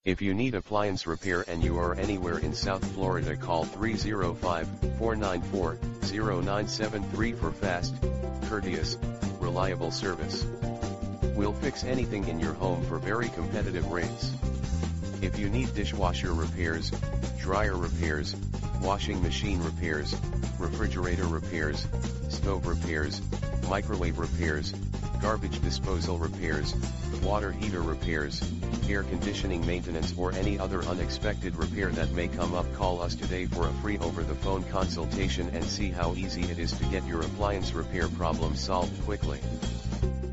If you need appliance repair and you are anywhere in South Florida, call 305-494-0973 for fast, courteous, reliable service. We'll fix anything in your home for very competitive rates. If you need dishwasher repairs, dryer repairs, washing machine repairs, refrigerator repairs, stove repairs, microwave repairs, garbage disposal repairs, water heater repairs, air conditioning maintenance, or any other unexpected repair that may come up, call us today for a free over-the-phone consultation and see how easy it is to get your appliance repair problem solved quickly.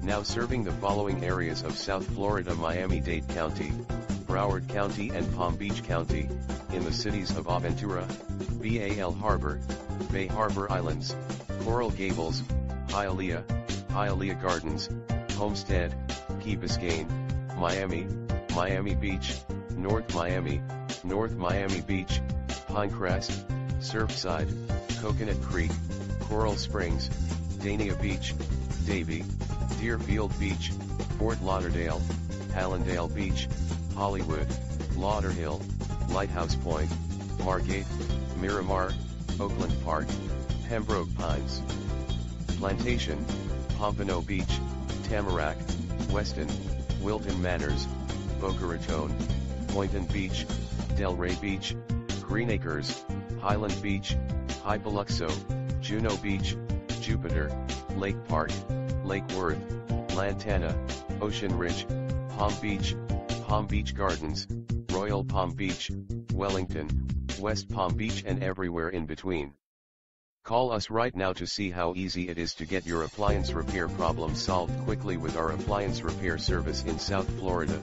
Now serving the following areas of South Florida: Miami-Dade County, Broward County and Palm Beach County, in the cities of Aventura, Bal Harbour, Bay Harbor Islands, Coral Gables, Hialeah Gardens, Homestead, Key Biscayne, Miami, Miami Beach, North Miami Beach, Pinecrest, Surfside, Coconut Creek, Coral Springs, Dania Beach, Davie, Deerfield Beach, Fort Lauderdale, Hallandale Beach, Hollywood, Lauderhill, Lighthouse Point, Margate, Miramar, Oakland Park, Pembroke Pines, Plantation, Pompano Beach, Tamarack, Weston, Wilton Manors, Boca Raton, Boynton Beach, Delray Beach, Green Acres, Highland Beach, High Biloxo, Juno Beach, Jupiter, Lake Park, Lake Worth, Lantana, Ocean Ridge, Palm Beach Gardens, Royal Palm Beach, Wellington, West Palm Beach, and everywhere in between. Call us right now to see how easy it is to get your appliance repair problem solved quickly with our appliance repair service in South Florida.